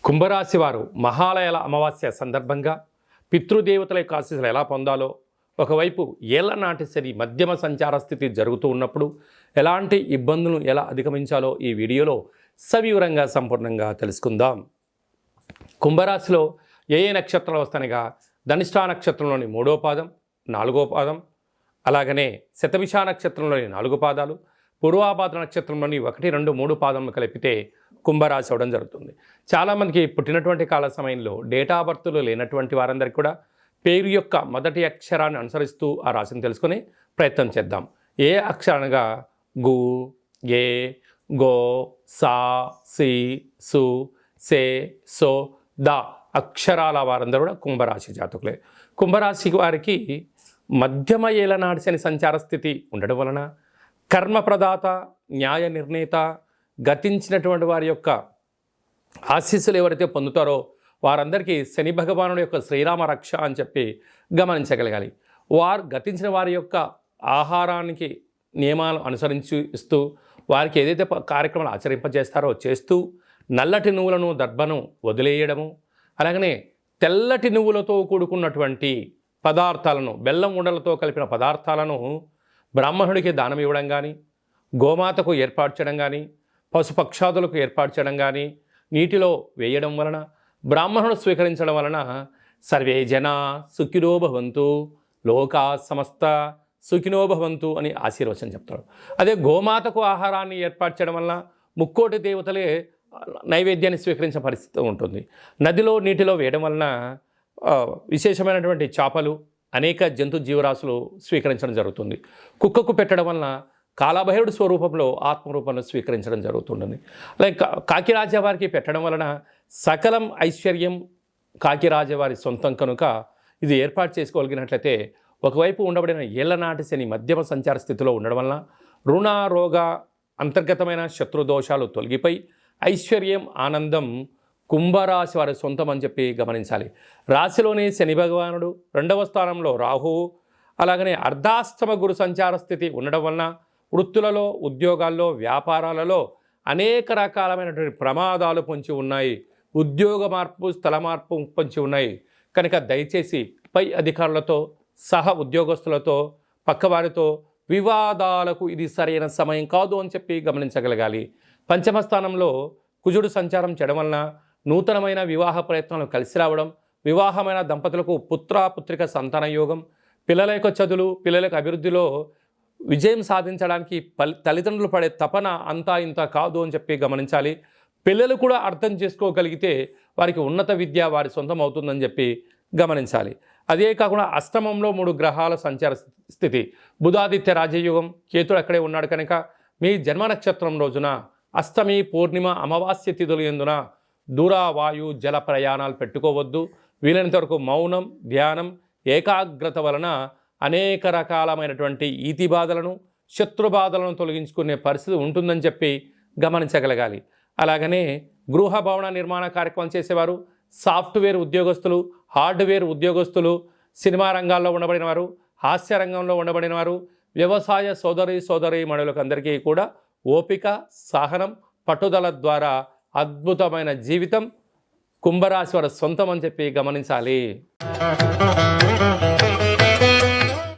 కుంభరాశి వారు మహాలయాల అమావాస్య సందర్భంగా పితృదేవతల యొక్క ఆశీస్సులు ఎలా పొందాలో, ఒకవైపు ఏళ్ల నాటి శని మధ్యమ సంచార స్థితి జరుగుతూ ఉన్నప్పుడు ఎలాంటి ఇబ్బందులను ఎలా అధిగమించాలో ఈ వీడియోలో సవివరంగా సంపూర్ణంగా తెలుసుకుందాం. కుంభరాశిలో ఏ నక్షత్రాలు వస్తాయనగా ధనిష్ఠా నక్షత్రంలోని 3వ పాదం, 4వ పాదం, అలాగనే శతభిష నక్షత్రంలోని 4 పాదాలు, పూర్వాభాద్ర నక్షత్రంలోని 1, 2, 3 పాదములు కలిపితే కుంభరాశి అవడం జరుగుతుంది. చాలామందికి పుట్టినటువంటి కాల సమయంలో డేటా బర్త్లు లేనటువంటి వారందరికీ కూడా పేరు యొక్క మొదటి అక్షరాన్ని అనుసరిస్తూ ఆ రాశిని తెలుసుకునే ప్రయత్నం చేద్దాం. ఏ అక్షరాలుగా గు, గే, గో, సా, సి, సు, సే, సో, ద అక్షరాల వారందరూ కూడా కుంభరాశి జాతకులే. కుంభరాశి వారికి మధ్యమ ఏలనాటి శని సంచార స్థితి ఉండడం వలన కర్మప్రదాత, న్యాయ నిర్ణేత, గతించినటువంటి వారి యొక్క ఆశీస్సులు ఎవరైతే పొందుతారో వారందరికీ శని భగవానుడి యొక్క శ్రీరామ రక్ష అని చెప్పి గమనించగలగాలి. వారు గతించిన వారి యొక్క ఆహారానికి నియమాలు అనుసరించి ఇస్తూ వారికి ఏదైతే కార్యక్రమాలు ఆచరింపజేస్తారో చేస్తూ నల్లటి నువ్వులను దర్భను వదిలేయడము, అలాగనే తెల్లటి నువ్వులతో కూడుకున్నటువంటి పదార్థాలను, బెల్లం ఉండలతో కలిపిన పదార్థాలను బ్రాహ్మణుడికి దానం ఇవ్వడం కానీ, గోమాతకు ఏర్పాటు చేయడం కానీ, పశుపక్షాదులకు ఏర్పాటు చేయడం కానీ, నీటిలో వేయడం వలన, బ్రాహ్మణుడు స్వీకరించడం వలన సర్వే జన సుఖినో భవంతు, లోకా సమస్త సుఖినో భవంతు అని ఆశీర్వచనం చెప్తాడు. అదే గోమాతకు ఆహారాన్ని ఏర్పాటు చేయడం వలన ముక్కోటి దేవతలే నైవేద్యాన్ని స్వీకరించిన పరిస్థితి ఉంటుంది. నదిలో నీటిలో వేయడం వలన విశేషమైనటువంటి చేపలు, అనేక జంతు జీవరాశులు స్వీకరించడం జరుగుతుంది. కుక్కకు పెట్టడం వలన కాలభైరుడు స్వరూపంలో ఆత్మరూపంలో స్వీకరించడం జరుగుతుంటుంది. అలాగే కాకిరాజవారికి పెట్టడం వలన సకలం ఐశ్వర్యం కాకిరాజవారి సొంతం కనుక ఇది ఏర్పాటు చేసుకోగలిగినట్లయితే ఒకవైపు ఉండబడిన ఏళ్లనాటి శని మధ్యమ సంచార స్థితిలో ఉండడం వలన రుణ, రోగ, అంతర్గతమైన శత్రుదోషాలు తొలగిపోయి ఐశ్వర్యం, ఆనందం కుంభరాశి వారి సొంతం అని చెప్పి గమనించాలి. రాశిలోని శని భగవానుడు, 2వ స్థానంలో రాహువు, అలాగనే అర్ధాష్టమ గురు సంచార స్థితి ఉండడం వలన వృత్తులలో, ఉద్యోగాల్లో, వ్యాపారాలలో అనేక రకాలమైనటువంటి ప్రమాదాలు పొంచి ఉన్నాయి. ఉద్యోగ మార్పు, స్థల మార్పు పొంచి ఉన్నాయి. కనుక దయచేసి పై అధికారులతో, సహ ఉద్యోగస్తులతో, పక్కవారితో వివాదాలకు ఇది సరైన సమయం కాదు అని చెప్పి గమనించగలగాలి. పంచమ స్థానంలో కుజుడు సంచారం చేయడం వలన నూతనమైన వివాహ ప్రయత్నాలు కలిసి రావడం, వివాహమైన దంపతులకు పుత్రిక సంతాన యోగం, పిల్లల యొక్క చదువులు, పిల్లల యొక్క అభివృద్ధిలో విజయం సాధించడానికి తల్లిదండ్రులు పడే తపన అంతా ఇంత కాదు అని చెప్పి గమనించాలి. పిల్లలు కూడా అర్థం చేసుకోగలిగితే వారికి ఉన్నత విద్య వారి సొంతం అవుతుందని చెప్పి గమనించాలి. అదే కాకుండా అష్టమంలో 3 గ్రహాల సంచార స్థితి, బుధాదిత్య రాజయోగం, కేతుడు అక్కడే ఉన్నాడు కనుక మీ జన్మ నక్షత్రం రోజున అష్టమి, పూర్ణిమ, అమావాస్య తిథులు ఎందున దూర, వాయు, జల ప్రయాణాలు పెట్టుకోవద్దు. వీలైనంత వరకు మౌనం, ధ్యానం, ఏకాగ్రత వలన అనేక రకాలమైనటువంటి ఈతి బాధలను, శత్రు బాధలను తొలగించుకునే పరిస్థితి ఉంటుందని చెప్పి గమనించగలగాలి. అలాగనే గృహ భవన నిర్మాణ కార్యక్రమం చేసేవారు, సాఫ్ట్వేర్ ఉద్యోగస్తులు, హార్డ్వేర్ ఉద్యోగస్తులు, సినిమా రంగాల్లో ఉండబడిన వారు, హాస్య రంగంలో ఉండబడిన వారు, వ్యవసాయ సోదరి మనులకు అందరికీ కూడా ఓపిక, సహనం, పట్టుదల ద్వారా అద్భుతమైన జీవితం కుంభరాశి వారి సొంతం అని చెప్పి గమనించాలి.